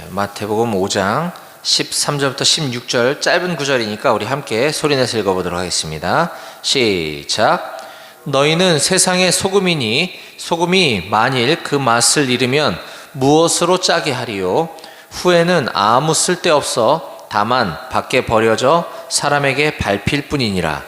마태복음 5장 13절부터 16절 짧은 구절이니까 우리 함께 소리내서 읽어보도록 하겠습니다. 시작. 너희는 세상의 소금이니 소금이 만일 그 맛을 잃으면 무엇으로 짜게 하리요? 후에는 아무 쓸데없어 다만 밖에 버려져 사람에게 밟힐 뿐이니라.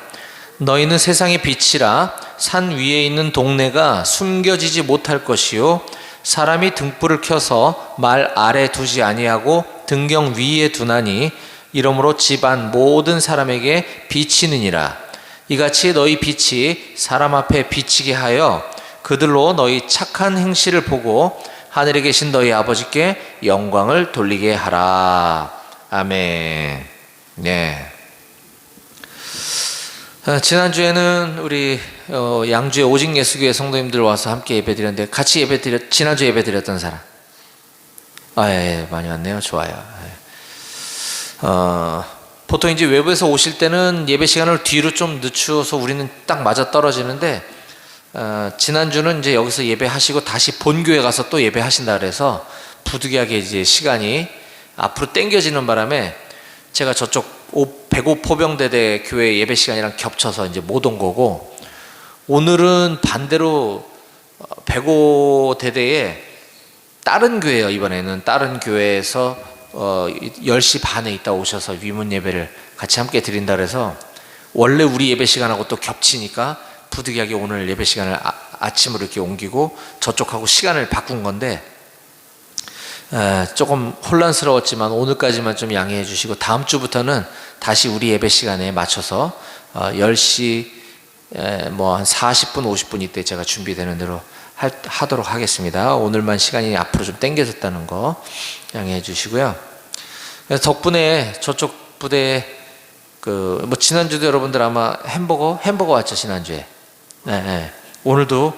너희는 세상의 빛이라. 산 위에 있는 동네가 숨겨지지 못할 것이요 사람이 등불을 켜서 말 아래 두지 아니하고 등경 위에 두나니 이러므로 집안 모든 사람에게 비치느니라. 이같이 너희 빛이 사람 앞에 비치게 하여 그들로 너희 착한 행실을 보고 하늘에 계신 너희 아버지께 영광을 돌리게 하라. 아멘. 네. 지난주에는 우리 양주의 오직 예수교회 성도님들 와서 함께 예배드렸는데 같이 지난주 예배드렸던 사람? 예, 많이 왔네요. 좋아요. 보통 이제 외부에서 오실 때는 예배 시간을 뒤로 좀 늦추어서 우리는 딱 맞아 떨어지는데 지난주는 이제 여기서 예배하시고 다시 본교회 가서 또 예배하신다 그래서 부득이하게 이제 시간이 앞으로 당겨지는 바람에 제가 저쪽 105포병대대 교회 예배 시간이랑 겹쳐서 이제 못 온 거고, 오늘은 반대로 105대대에 다른 교회요. 이번에는 다른 교회에서 10시 반에 있다 오셔서 위문 예배를 같이 함께 드린다 그래서 원래 우리 예배 시간하고 또 겹치니까 부득이하게 오늘 예배 시간을 아침으로 이렇게 옮기고 저쪽하고 시간을 바꾼 건데 조금 혼란스러웠지만 오늘까지만 좀 양해해 주시고 다음 주부터는 다시 우리 예배 시간에 맞춰서 10시 뭐 한 40분 50분 이때 제가 준비되는 대로 하도록 하겠습니다. 오늘만 시간이 앞으로 좀 당겨졌다는 거 양해해 주시고요. 덕분에 저쪽 부대에 뭐 지난주도 여러분들 아마 햄버거 왔죠. 지난주에. 네. 오늘도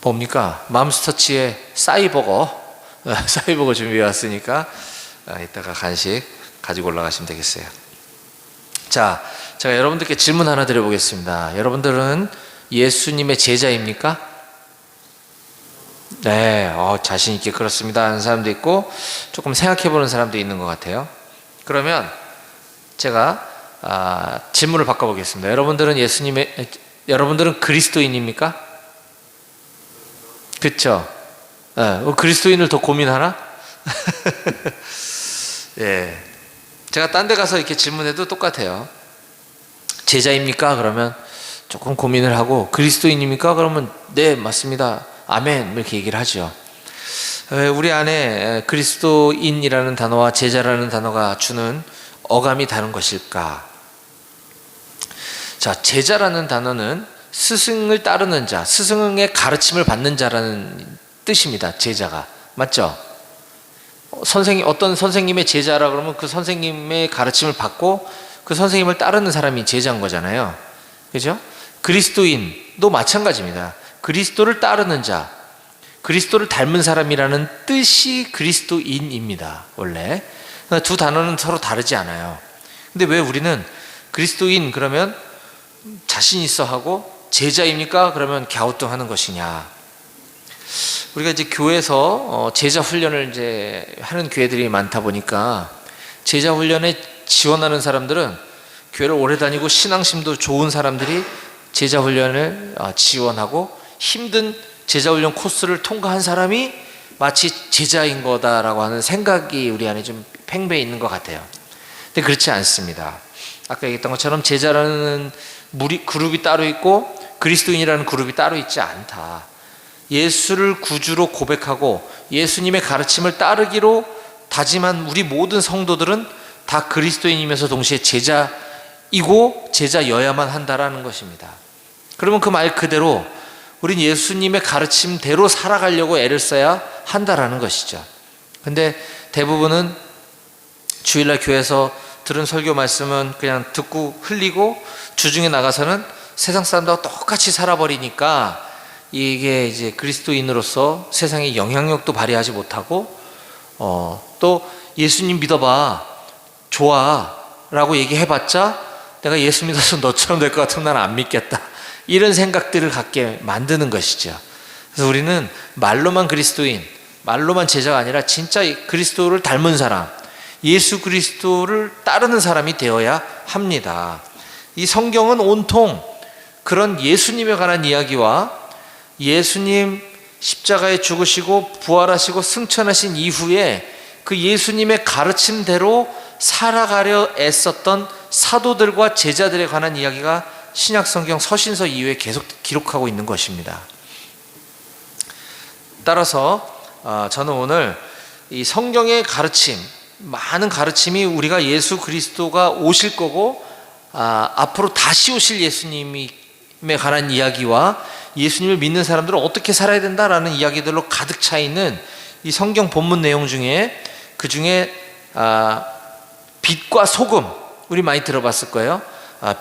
뭡니까? 맘스터치의 싸이버거 준비해 왔으니까 이따가 간식 가지고 올라가시면 되겠어요. 자, 제가 여러분들께 질문 하나 드려보겠습니다. 여러분들은 예수님의 제자입니까? 네, 자신 있게 그렇습니다 하는 사람도 있고 조금 생각해보는 사람도 있는 것 같아요. 그러면 제가 질문을 바꿔보겠습니다. 여러분들은 그리스도인입니까? 그렇죠? 그리스도인을 더 고민하나? 예, 제가 딴 데 가서 이렇게 질문해도 똑같아요. 제자입니까? 그러면 조금 고민을 하고, 그리스도인입니까? 그러면 네, 맞습니다. 아멘. 이렇게 얘기를 하죠. 우리 안에 그리스도인이라는 단어와 제자라는 단어가 주는 어감이 다른 것일까? 자, 제자라는 단어는 스승을 따르는 자, 스승의 가르침을 받는 자라는 뜻입니다. 제자가. 맞죠? 어떤 선생님의 제자라 그러면 그 선생님의 가르침을 받고 그 선생님을 따르는 사람이 제자인 거잖아요. 그죠? 그리스도인도 마찬가지입니다. 그리스도를 따르는 자, 그리스도를 닮은 사람이라는 뜻이 그리스도인입니다. 원래 두 단어는 서로 다르지 않아요. 근데 왜 우리는 그리스도인 그러면 자신 있어 하고 제자입니까? 그러면 갸우뚱하는 것이냐? 우리가 이제 교회에서 제자 훈련을 이제 하는 교회들이 많다 보니까 제자 훈련에 지원하는 사람들은 교회를 오래 다니고 신앙심도 좋은 사람들이 제자 훈련을 지원하고 힘든 제자 훈련 코스를 통과한 사람이 마치 제자인 거다라고 하는 생각이 우리 안에 좀 팽배해 있는 것 같아요. 근데 그렇지 않습니다. 아까 얘기했던 것처럼 제자라는 그룹이 따로 있고 그리스도인이라는 그룹이 따로 있지 않다. 예수를 구주로 고백하고 예수님의 가르침을 따르기로 다짐한 우리 모든 성도들은 다 그리스도인이면서 동시에 제자이고 제자여야만 한다라는 것입니다. 그러면 그 말 그대로 우린 예수님의 가르침대로 살아가려고 애를 써야 한다라는 것이죠. 근데 대부분은 주일날 교회에서 들은 설교 말씀은 그냥 듣고 흘리고 주중에 나가서는 세상 사람들하고 똑같이 살아버리니까 이게 이제 그리스도인으로서 세상에 영향력도 발휘하지 못하고 또 예수님 믿어봐 좋아 라고 얘기해봤자 내가 예수 믿어서 너처럼 될 것 같으면 난 안 믿겠다 이런 생각들을 갖게 만드는 것이죠. 그래서 우리는 말로만 그리스도인, 말로만 제자가 아니라 진짜 그리스도를 닮은 사람, 예수 그리스도를 따르는 사람이 되어야 합니다. 이 성경은 온통 그런 예수님에 관한 이야기와 예수님 십자가에 죽으시고 부활하시고 승천하신 이후에 그 예수님의 가르침대로 살아가려 애썼던 사도들과 제자들에 관한 이야기가 신약성경 서신서 이후에 계속 기록하고 있는 것입니다. 따라서 저는 오늘 이 성경의 가르침, 많은 가르침이 우리가 예수 그리스도가 오실 거고 앞으로 다시 오실 예수님에 관한 이야기와 예수님을 믿는 사람들은 어떻게 살아야 된다라는 이야기들로 가득 차 있는 이 성경 본문 내용 중에 그 중에 빛과 소금, 우리 많이 들어봤을 거예요.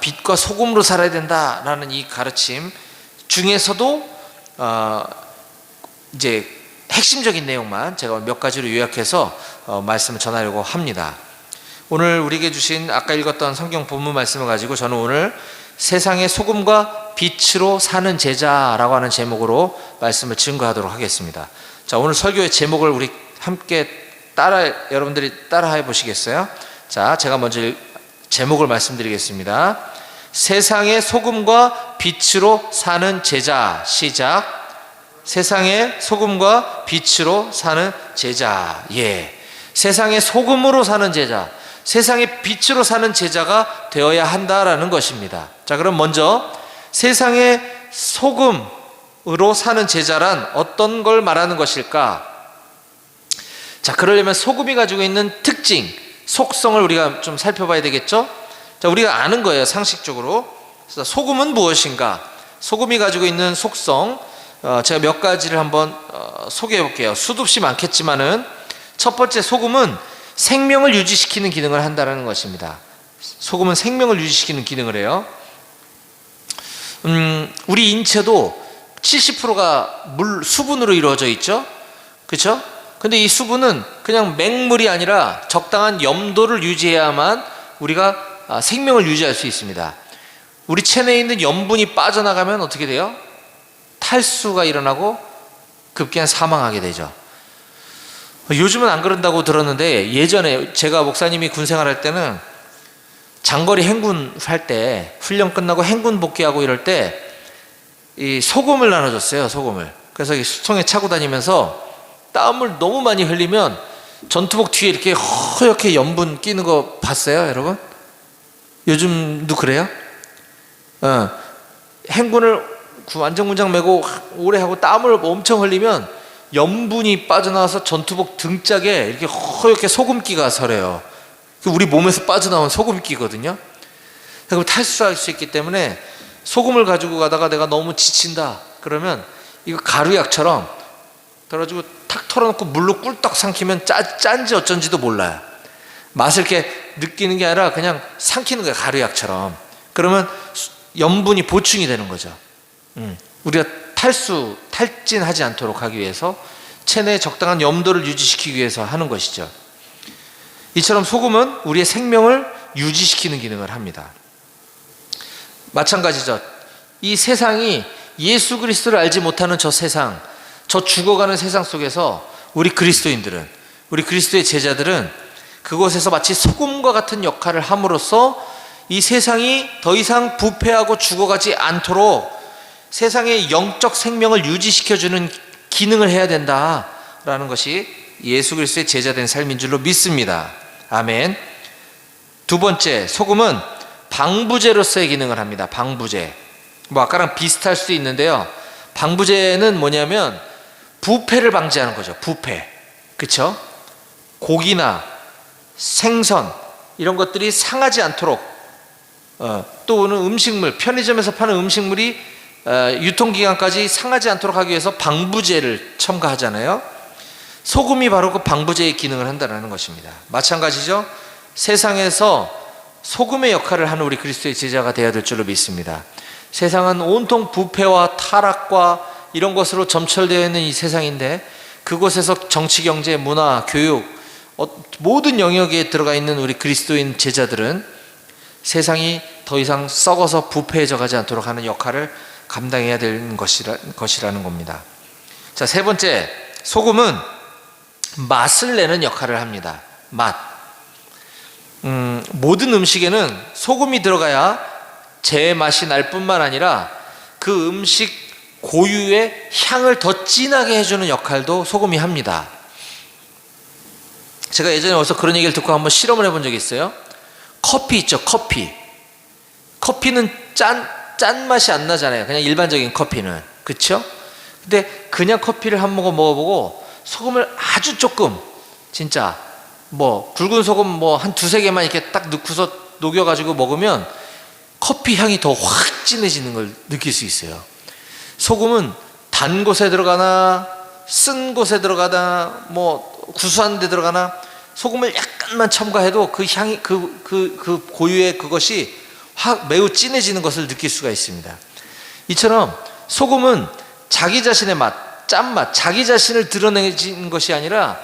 빛과 소금으로 살아야 된다라는 이 가르침 중에서도 이제 핵심적인 내용만 제가 몇 가지로 요약해서 말씀을 전하려고 합니다. 오늘 우리에게 주신 아까 읽었던 성경 본문 말씀을 가지고 저는 오늘 세상의 소금과 빛으로 사는 제자라고 하는 제목으로 말씀을 증거하도록 하겠습니다. 자, 오늘 설교의 제목을 우리 함께 여러분들이 따라해 보시겠어요? 자, 제가 먼저 제목을 말씀드리겠습니다. 세상의 소금과 빛으로 사는 제자. 시작. 세상의 소금과 빛으로 사는 제자. 예. 세상의 소금으로 사는 제자, 세상의 빛으로 사는 제자가 되어야 한다라는 것입니다. 자, 그럼 먼저 세상의 소금으로 사는 제자란 어떤 걸 말하는 것일까? 자, 그러려면 소금이 가지고 있는 특징, 속성을 우리가 좀 살펴봐야 되겠죠? 자, 우리가 아는 거예요, 상식적으로. 그래서 소금은 무엇인가? 소금이 가지고 있는 속성, 제가 몇 가지를 한번 소개해 볼게요. 수도 없이 많겠지만은 첫 번째, 소금은 생명을 유지시키는 기능을 한다는 것입니다. 소금은 생명을 유지시키는 기능을 해요. 우리 인체도 70%가 수분으로 이루어져 있죠? 그렇죠? 근데 이 수분은 그냥 맹물이 아니라 적당한 염도를 유지해야만 우리가 생명을 유지할 수 있습니다. 우리 체내에 있는 염분이 빠져나가면 어떻게 돼요? 탈수가 일어나고 급기야 사망하게 되죠. 요즘은 안 그런다고 들었는데 예전에 제가 목사님이 군 생활할 때는 장거리 행군 할 때 훈련 끝나고 행군 복귀하고 이럴 때 이 소금을 나눠줬어요. 소금을. 그래서 이 수통에 차고 다니면서 땀을 너무 많이 흘리면 전투복 뒤에 이렇게 허옇게 염분 끼는 거 봤어요, 여러분? 요즘도 그래요? 행군을 안전군장 메고 오래 하고 땀을 엄청 흘리면 염분이 빠져나와서 전투복 등짝에 이렇게 허옇게 소금기가 서려요. 우리 몸에서 빠져나온 소금기거든요. 그럼 탈수할 수 있기 때문에 소금을 가지고 가다가 내가 너무 지친다 그러면 이거 가루약처럼 떨어지고 탁 털어놓고 물로 꿀떡 삼키면 짠지 어쩐지도 몰라요. 맛을 이렇게 느끼는 게 아니라 그냥 삼키는 거예요, 가루약처럼. 그러면 염분이 보충이 되는 거죠. 우리가 탈진하지 않도록 하기 위해서 체내에 적당한 염도를 유지시키기 위해서 하는 것이죠. 이처럼 소금은 우리의 생명을 유지시키는 기능을 합니다. 마찬가지죠. 이 세상이 예수 그리스도를 알지 못하는 저 세상, 저 죽어가는 세상 속에서 우리 그리스도인들은, 우리 그리스도의 제자들은 그곳에서 마치 소금과 같은 역할을 함으로써 이 세상이 더 이상 부패하고 죽어가지 않도록 세상의 영적 생명을 유지시켜주는 기능을 해야 된다라는 것이 예수 그리스도의 제자된 삶인 줄로 믿습니다. 아멘. 두 번째, 소금은 방부제로서의 기능을 합니다. 방부제. 뭐 아까랑 비슷할 수도 있는데요. 방부제는 뭐냐면 부패를 방지하는 거죠. 부패. 그렇죠? 고기나 생선 이런 것들이 상하지 않도록 또는 음식물, 편의점에서 파는 음식물이 유통기간까지 상하지 않도록 하기 위해서 방부제를 첨가하잖아요. 소금이 바로 그 방부제의 기능을 한다는 것입니다. 마찬가지죠. 세상에서 소금의 역할을 하는 우리 그리스도의 제자가 되어야 될 줄로 믿습니다. 세상은 온통 부패와 타락과 이런 것으로 점철되어 있는 이 세상인데 그곳에서 정치, 경제, 문화, 교육 모든 영역에 들어가 있는 우리 그리스도인 제자들은 세상이 더 이상 썩어서 부패해져 가지 않도록 하는 역할을 감당해야 되는 것이라는 겁니다. 자, 세 번째, 소금은 맛을 내는 역할을 합니다. 맛. 모든 음식에는 소금이 들어가야 제 맛이 날 뿐만 아니라 그 음식 고유의 향을 더 진하게 해주는 역할도 소금이 합니다. 제가 예전에 어디서 그런 얘기를 듣고 한번 실험을 해본 적이 있어요. 커피 있죠, 커피. 커피는 짠 맛이 안 나잖아요. 그냥 일반적인 커피는. 그쵸? 근데 그냥 커피를 한 모금 먹어보고 소금을 아주 조금, 진짜 뭐 굵은 소금 뭐 한 두세 개만 이렇게 딱 넣고서 녹여가지고 먹으면 커피 향이 더 확 진해지는 걸 느낄 수 있어요. 소금은 단 곳에 들어가나 쓴 곳에 들어가나 뭐 구수한 데 들어가나 소금을 약간만 첨가해도 그 향이 그 고유의 그것이 확 매우 진해지는 것을 느낄 수가 있습니다. 이처럼 소금은 자기 자신의 맛, 짠맛, 자기 자신을 드러내는 것이 아니라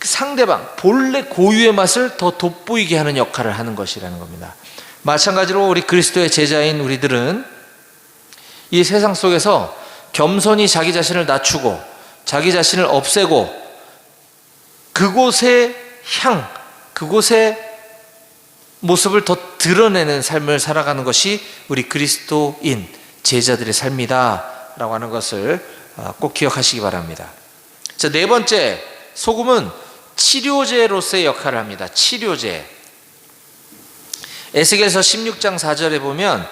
상대방 본래 고유의 맛을 더 돋보이게 하는 역할을 하는 것이라는 겁니다. 마찬가지로 우리 그리스도의 제자인 우리들은 이 세상 속에서 겸손히 자기 자신을 낮추고 자기 자신을 없애고 그곳의 향, 그곳의 모습을 더 드러내는 삶을 살아가는 것이 우리 그리스도인 제자들의 삶이다 라고 하는 것을 꼭 기억하시기 바랍니다. 자, 네 번째, 소금은 치료제로서의 역할을 합니다. 치료제. 에스겔서 16장 4절에 보면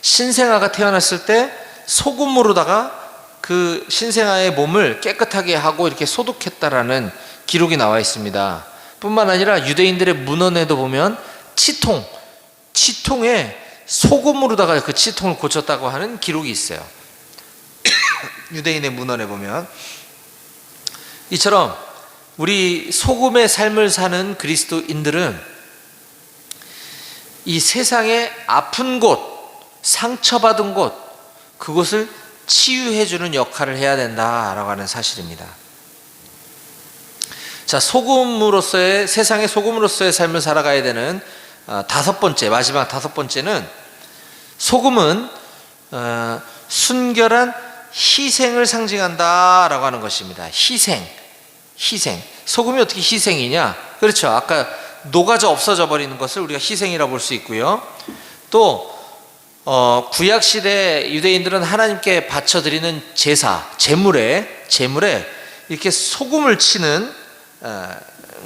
신생아가 태어났을 때 소금으로다가 그 신생아의 몸을 깨끗하게 하고 이렇게 소독했다라는 기록이 나와 있습니다. 뿐만 아니라 유대인들의 문헌에도 보면 치통에 소금으로다가 그 치통을 고쳤다고 하는 기록이 있어요. 유대인의 문헌에 보면. 이처럼 우리 소금의 삶을 사는 그리스도인들은 이 세상의 아픈 곳, 상처받은 곳, 그곳을 치유해주는 역할을 해야 된다라고 하는 사실입니다. 자, 소금으로서의, 세상의 소금으로서의 삶을 살아가야 되는 마지막 다섯 번째는, 소금은 순결한 희생을 상징한다라고 하는 것입니다. 희생. 소금이 어떻게 희생이냐? 그렇죠. 아까 녹아져 없어져 버리는 것을 우리가 희생이라고 볼 수 있고요. 또 구약 시대 유대인들은 하나님께 바쳐드리는 제사, 제물에 이렇게 소금을 치는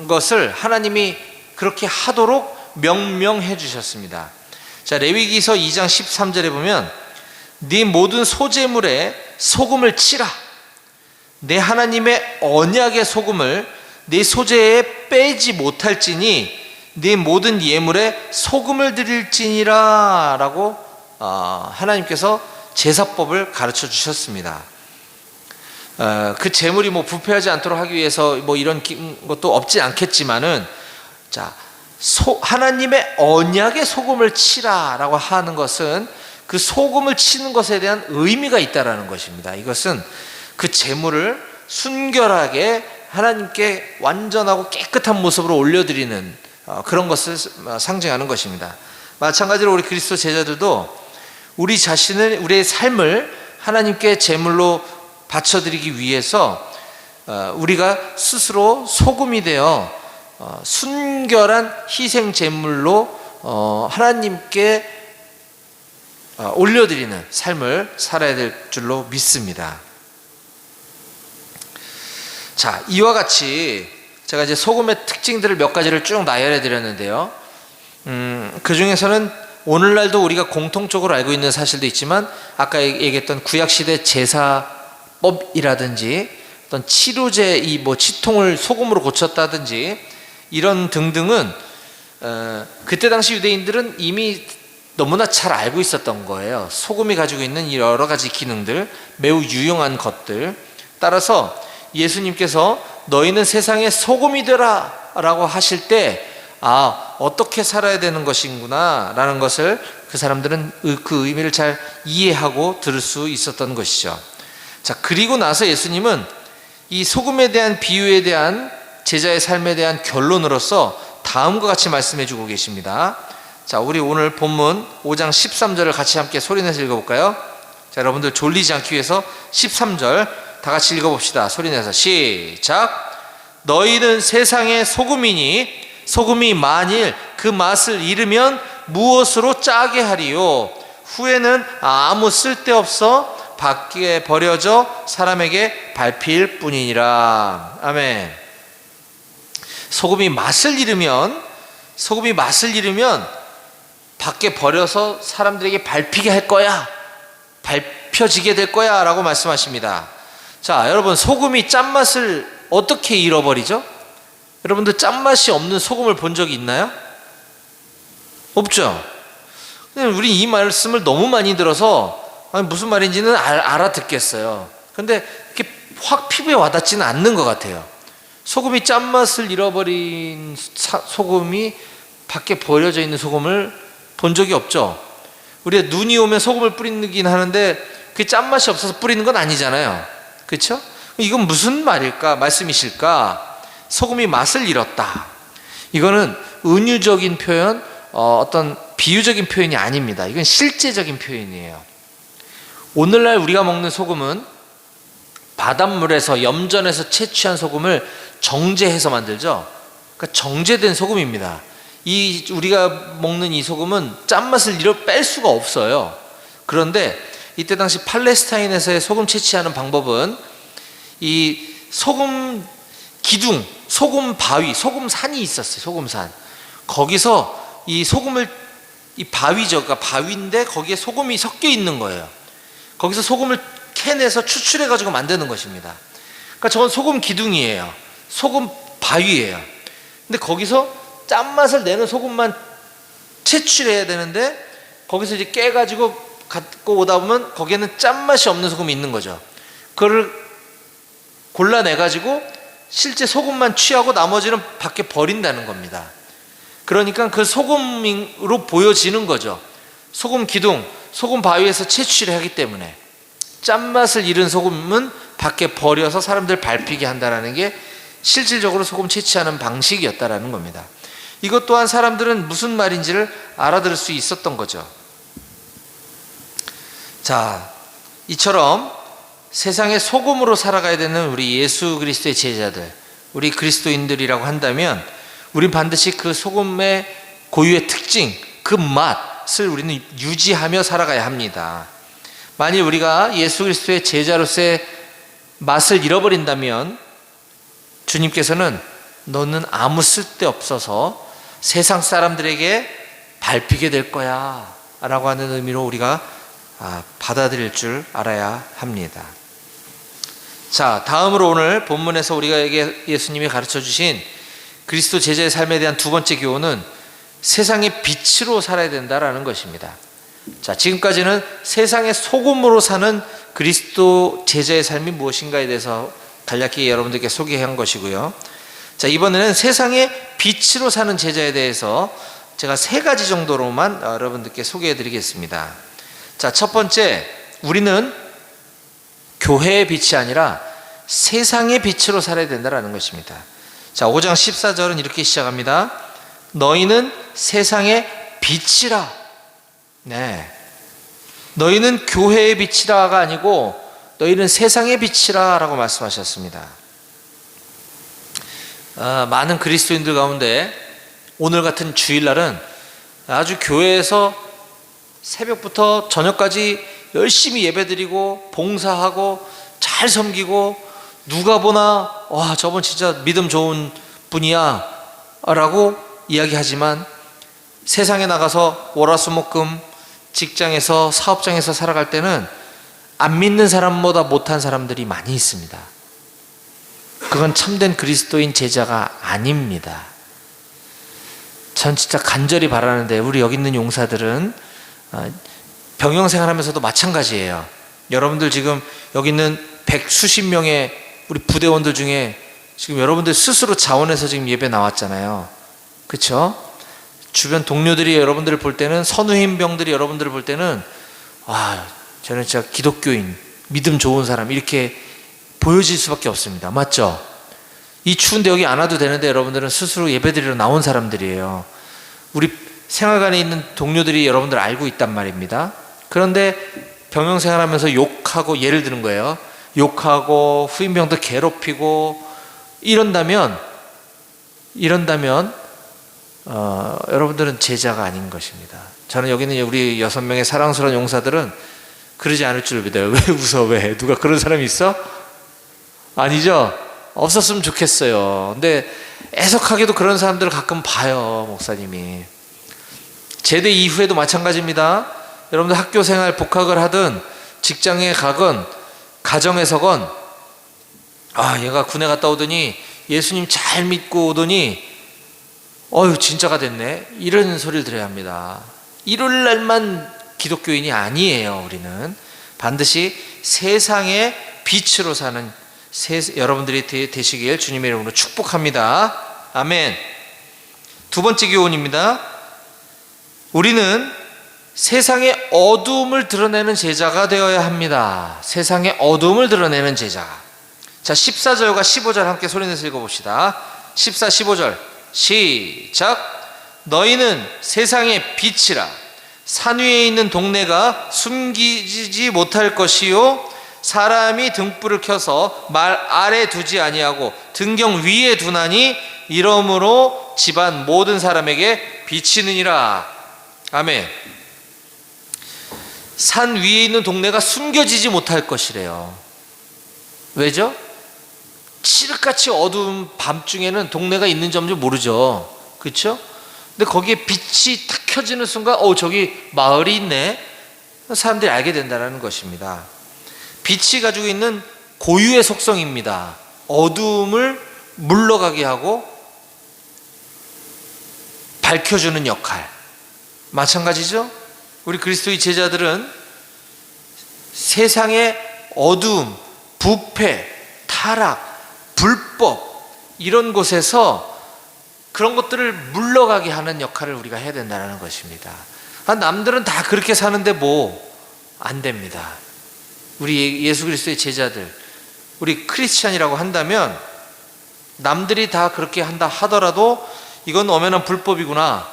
것을 하나님이 그렇게 하도록 명령해 주셨습니다. 자, 레위기서 2장 13절에 보면 네 모든 소제물에 소금을 치라. 내 하나님의 언약의 소금을 네 소제에 빼지 못할지니 네 모든 예물에 소금을 드릴지니라 라고 하나님께서 제사법을 가르쳐 주셨습니다. 그 제물이 뭐 부패하지 않도록 하기 위해서 뭐 이런 것도 없지 않겠지만은, 자, 하나님의 언약의 소금을 치라라고 하는 것은 그 소금을 치는 것에 대한 의미가 있다라는 것입니다. 이것은 그 제물을 순결하게 하나님께 완전하고 깨끗한 모습으로 올려드리는 그런 것을 상징하는 것입니다. 마찬가지로 우리 그리스도 제자들도 우리 자신을, 우리의 삶을 하나님께 제물로 바쳐드리기 위해서 우리가 스스로 소금이 되어 순결한 희생 제물로 하나님께 올려드리는 삶을 살아야 될 줄로 믿습니다. 자, 이와 같이 제가 이제 소금의 특징들을 몇 가지를 쭉 나열해 드렸는데요. 그 중에서는 오늘날도 우리가 공통적으로 알고 있는 사실도 있지만, 아까 얘기했던 구약시대 제사법이라든지 어떤 치료제, 이 뭐 치통을 소금으로 고쳤다든지 이런 등등은 그때 당시 유대인들은 이미 너무나 잘 알고 있었던 거예요. 소금이 가지고 있는 여러 가지 기능들, 매우 유용한 것들. 따라서 예수님께서 너희는 세상의 소금이 되라 라고 하실 때, 어떻게 살아야 되는 것인구나 라는 것을 그 사람들은 그 의미를 잘 이해하고 들을 수 있었던 것이죠. 자, 그리고 나서 예수님은 이 소금에 대한 비유에 대한 제자의 삶에 대한 결론으로서 다음과 같이 말씀해 주고 계십니다. 자, 우리 오늘 본문 5장 13절을 같이 함께 소리내서 읽어볼까요? 자, 여러분들 졸리지 않기 위해서 13절 다 같이 읽어봅시다. 소리내서 시작. 너희는 세상의 소금이니 소금이 만일 그 맛을 잃으면 무엇으로 짜게 하리요? 후에는 아무 쓸데없어 밖에 버려져 사람에게 밟힐 뿐이니라. 아멘. 소금이 맛을 잃으면 밖에 버려서 사람들에게 밟히게 할 거야, 밟혀지게 될 거야 라고 말씀하십니다. 자, 여러분, 소금이 짠맛을 어떻게 잃어버리죠? 여러분들 짠맛이 없는 소금을 본 적이 있나요? 없죠? 우리 이 말씀을 너무 많이 들어서 무슨 말인지는 알아듣겠어요. 근데 이렇게 확 피부에 와닿지는 않는 것 같아요. 소금이 짠맛을 잃어버린 소금이 밖에 버려져 있는 소금을 본 적이 없죠. 우리가 눈이 오면 소금을 뿌리긴 하는데 그게 짠맛이 없어서 뿌리는 건 아니잖아요. 그렇죠? 이건 무슨 말씀이실까? 소금이 맛을 잃었다. 이거는 은유적인 표현, 어떤 비유적인 표현이 아닙니다. 이건 실제적인 표현이에요. 오늘날 우리가 먹는 소금은 바닷물에서 염전해서 채취한 소금을 정제해서 만들죠. 그러니까 정제된 소금입니다. 우리가 먹는 이 소금은 짠맛을 뺄 수가 없어요. 그런데 이때 당시 팔레스타인에서의 소금 채취하는 방법은 이 소금 기둥, 소금 바위, 소금산이 있었어요. 소금산. 거기서 이 소금을, 이 바위죠. 그러니까 바위인데 거기에 소금이 섞여 있는 거예요. 거기서 소금을 캐내서 추출해 가지고 만드는 것입니다. 그러니까 저건 소금 기둥이에요. 소금 바위예요. 근데 거기서 짠맛을 내는 소금만 채취해야 되는데 거기서 이제 깨가지고 갖고 오다 보면 거기에는 짠맛이 없는 소금이 있는 거죠. 그거를 골라내가지고 실제 소금만 취하고 나머지는 밖에 버린다는 겁니다. 그러니까 그 소금으로 보여지는 거죠. 소금 기둥, 소금 바위에서 채취를 하기 때문에 짠맛을 잃은 소금은 밖에 버려서 사람들 밟히게 한다는 게 실질적으로 소금 채취하는 방식이었다라는 겁니다. 이것 또한 사람들은 무슨 말인지를 알아들을 수 있었던 거죠. 자, 이처럼 세상의 소금으로 살아가야 되는 우리 예수 그리스도의 제자들, 우리 그리스도인들이라고 한다면 우린 반드시 그 소금의 고유의 특징, 그 맛을 우리는 유지하며 살아가야 합니다. 만일 우리가 예수 그리스도의 제자로서의 맛을 잃어버린다면 주님께서는 너는 아무 쓸데없어서 세상 사람들에게 밟히게 될 거야 라고 하는 의미로 우리가 받아들일 줄 알아야 합니다. 자, 다음으로 오늘 본문에서 우리에게 예수님이 가르쳐 주신 그리스도 제자의 삶에 대한 두 번째 교훈은 세상의 빛으로 살아야 된다라는 것입니다. 자, 지금까지는 세상의 소금으로 사는 그리스도 제자의 삶이 무엇인가에 대해서 간략히 여러분들께 소개한 것이고요. 자, 이번에는 세상의 빛으로 사는 제자에 대해서 제가 세 가지 정도로만 여러분들께 소개해 드리겠습니다. 자, 첫 번째, 우리는 교회의 빛이 아니라 세상의 빛으로 살아야 된다는 것입니다. 자, 5장 14절은 이렇게 시작합니다. 너희는 세상의 빛이라. 네, 너희는 교회의 빛이라가 아니고 너희는 세상의 빛이라 라고 말씀하셨습니다. 많은 그리스도인들 가운데 오늘 같은 주일날은 아주 교회에서 새벽부터 저녁까지 열심히 예배드리고 봉사하고 잘 섬기고 누가 보나 와, 저분 진짜 믿음 좋은 분이야 라고 이야기하지만 세상에 나가서 월화수목금 직장에서 사업장에서 살아갈 때는 안 믿는 사람보다 못한 사람들이 많이 있습니다. 그건 참된 그리스도인 제자가 아닙니다. 전 진짜 간절히 바라는데 우리 여기 있는 용사들은 병영생활하면서도 마찬가지예요. 여러분들 지금 여기 있는 백수십 명의 우리 부대원들 중에 지금 여러분들 스스로 자원해서 지금 예배 나왔잖아요. 그렇죠? 주변 동료들이 여러분들을 볼 때는, 선후임병들이 여러분들을 볼 때는 저는 진짜 기독교인, 믿음 좋은 사람 이렇게 보여질 수밖에 없습니다. 맞죠? 이 추운데 여기 안 와도 되는데 여러분들은 스스로 예배드리러 나온 사람들이에요. 우리 생활관에 있는 동료들이 여러분들 알고 있단 말입니다. 그런데 병영생활하면서 욕하고, 예를 드는 거예요. 욕하고 후임병들 괴롭히고 이런다면 여러분들은 제자가 아닌 것입니다. 저는 여기는 우리 6명의 사랑스러운 용사들은 그러지 않을 줄 믿어요. 왜 웃어? 왜? 누가 그런 사람이 있어? 아니죠? 없었으면 좋겠어요. 근데 애석하게도 그런 사람들을 가끔 봐요, 목사님이. 제대 이후에도 마찬가지입니다. 여러분들 학교 생활 복학을 하든 직장에 가건 가정에서건 얘가 군에 갔다 오더니 예수님 잘 믿고 오더니 진짜가 됐네, 이런 소리를 들어야 합니다. 이럴 날만 기독교인이 아니에요. 우리는 반드시 세상의 빛으로 사는 여러분들이 되시길 주님의 이름으로 축복합니다. 아멘. 두 번째 교훈입니다. 우리는 세상의 어두움을 드러내는 제자가 되어야 합니다. 세상의 어두움을 드러내는 제자. 자, 14절과 15절 함께 소리내서 읽어봅시다. 14, 15절 시작. 너희는 세상의 빛이라. 산 위에 있는 동네가 숨기지 못할 것이요, 사람이 등불을 켜서 말 아래 두지 아니하고 등경 위에 두나니 이러므로 집안 모든 사람에게 비치느니라. 아멘. 산 위에 있는 동네가 숨겨지지 못할 것이래요. 왜죠? 칠흑같이 어두운 밤중에는 동네가 있는 점도 모르죠. 그렇죠? 근데 거기에 빛이 탁 켜지는 순간 저기 마을이 있네, 사람들이 알게 된다는 것입니다. 빛이 가지고 있는 고유의 속성입니다. 어두움을 물러가게 하고 밝혀주는 역할. 마찬가지죠. 우리 그리스도의 제자들은 세상의 어두움, 부패, 타락, 불법, 이런 곳에서 그런 것들을 물러가게 하는 역할을 우리가 해야 된다는 것입니다. 남들은 다 그렇게 사는데 안 됩니다. 우리 예수 그리스도의 제자들, 우리 크리스찬이라고 한다면 남들이 다 그렇게 한다 하더라도 이건 엄연한 불법이구나,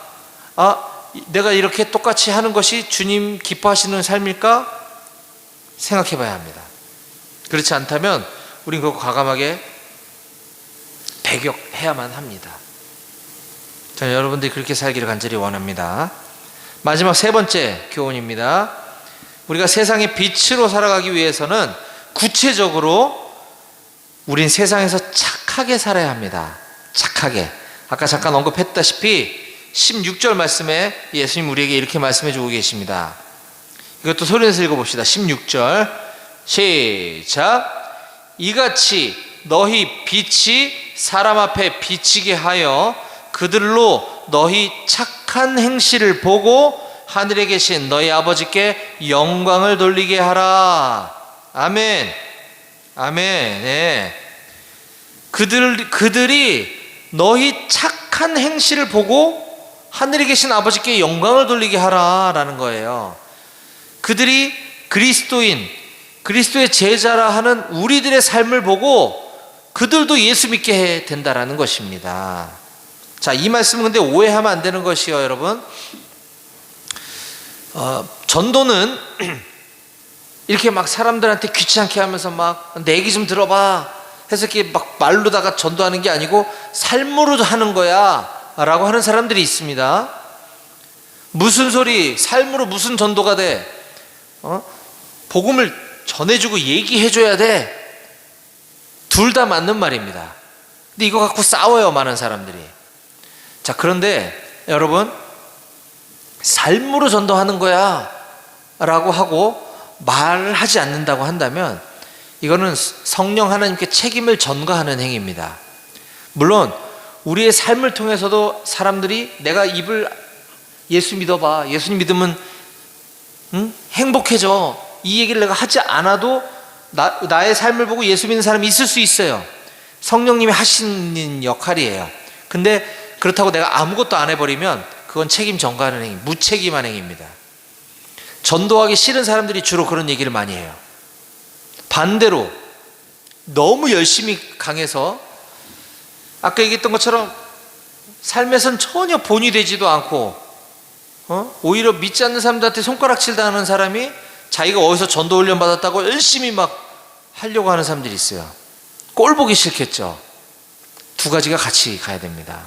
내가 이렇게 똑같이 하는 것이 주님 기뻐하시는 삶일까 생각해 봐야 합니다. 그렇지 않다면 우린 그거 과감하게 배격해야만 합니다. 저는 여러분들이 그렇게 살기를 간절히 원합니다. 마지막 세 번째 교훈입니다. 우리가 세상의 빛으로 살아가기 위해서는 구체적으로 우린 세상에서 착하게 살아야 합니다. 착하게. 아까 잠깐 언급했다시피 16절 말씀에 예수님 우리에게 이렇게 말씀해 주고 계십니다. 이것도 소리내서 읽어봅시다. 16절 시작. 이같이 너희 빛이 사람 앞에 비치게 하여 그들로 너희 착한 행실을 보고 하늘에 계신 너희 아버지께 영광을 돌리게 하라. 아멘. 아멘. 네. 그들이 너희 착한 행실을 보고 하늘에 계신 아버지께 영광을 돌리게 하라라는 거예요. 그들이 그리스도인, 그리스도의 제자라 하는 우리들의 삶을 보고 그들도 예수 믿게 된다라는 것입니다. 자, 이 말씀은 근데 오해하면 안 되는 것이요, 여러분. 전도는 이렇게 막 사람들한테 귀찮게 하면서 막 내 얘기 좀 들어봐 해서 이렇게 막 말로다가 전도하는 게 아니고 삶으로 하는 거야 라고 하는 사람들이 있습니다. 무슨 소리, 삶으로 무슨 전도가 돼? 복음을 전해주고 얘기해줘야 돼. 둘 다 맞는 말입니다. 근데 이거 갖고 싸워요, 많은 사람들이. 자, 그런데 여러분, 삶으로 전도하는 거야 라고 하고 말을 하지 않는다고 한다면 이거는 성령 하나님께 책임을 전가하는 행위입니다. 물론 우리의 삶을 통해서도 사람들이 내가 예수 믿어봐, 예수님 믿으면 행복해져, 이 얘기를 내가 하지 않아도 나의 삶을 보고 예수 믿는 사람이 있을 수 있어요. 성령님이 하시는 역할이에요. 근데 그렇다고 내가 아무것도 안 해버리면 그건 책임 전가하는 행위, 무책임한 행위입니다. 전도하기 싫은 사람들이 주로 그런 얘기를 많이 해요. 반대로 너무 열심히 강해서 아까 얘기했던 것처럼 삶에선 전혀 본이 되지도 않고 오히려 믿지 않는 사람들한테 손가락질 당하는 사람이 자기가 어디서 전도 훈련 받았다고 열심히 막 하려고 하는 사람들이 있어요. 꼴 보기 싫겠죠. 두 가지가 같이 가야 됩니다.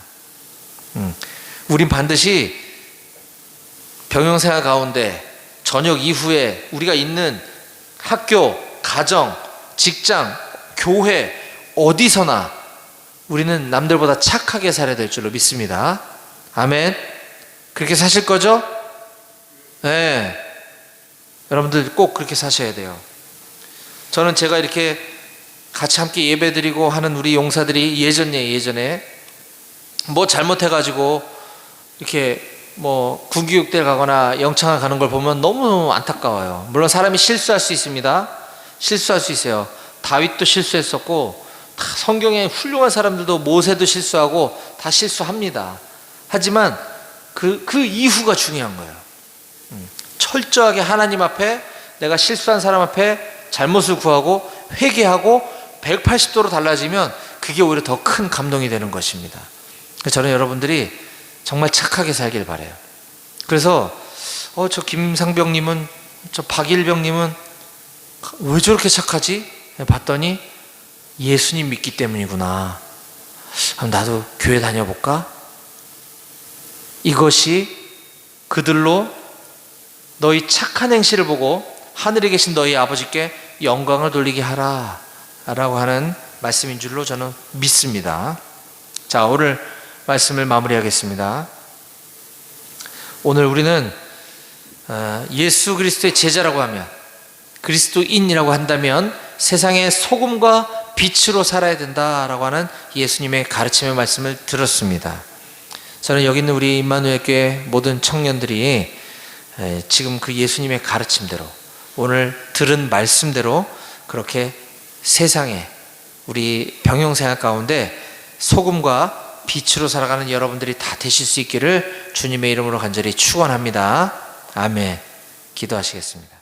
우린 반드시 병영생활 가운데 저녁 이후에 우리가 있는 학교, 가정, 직장, 교회 어디서나 우리는 남들보다 착하게 살아야 될 줄로 믿습니다. 아멘. 그렇게 사실 거죠? 네. 여러분들 꼭 그렇게 사셔야 돼요. 저는 제가 이렇게 같이 함께 예배드리고 하는 우리 용사들이 예전에 뭐 잘못해가지고 이렇게 뭐 군교육대 가거나 영창을 가는 걸 보면 너무 안타까워요. 물론 사람이 실수할 수 있습니다. 실수할 수 있어요. 다윗도 실수했었고 다 성경에 훌륭한 사람들도 모세도 실수하고 다 실수합니다. 하지만 그 이후가 중요한 거예요. 철저하게 하나님 앞에 내가 실수한 사람 앞에 잘못을 구하고 회개하고 180도로 달라지면 그게 오히려 더 큰 감동이 되는 것입니다. 저는 여러분들이 정말 착하게 살길 바라요. 그래서 저 김상병님은, 저 박일병님은 왜 저렇게 착하지? 봤더니 예수님 믿기 때문이구나. 그럼 나도 교회 다녀볼까? 이것이 그들로 너희 착한 행실을 보고 하늘에 계신 너희 아버지께 영광을 돌리게 하라 라고 하는 말씀인 줄로 저는 믿습니다. 자, 오늘 말씀을 마무리하겠습니다. 오늘 우리는 예수 그리스도의 제자라고 하면, 그리스도인이라고 한다면 세상의 소금과 빛으로 살아야 된다라고 하는 예수님의 가르침의 말씀을 들었습니다. 저는 여기 있는 우리 임마누엘 교회 모든 청년들이 지금 그 예수님의 가르침대로, 오늘 들은 말씀대로 그렇게 세상에 우리 병영생활 가운데 소금과 빛으로 살아가는 여러분들이 다 되실 수 있기를 주님의 이름으로 간절히 축원합니다. 아멘. 기도하시겠습니다.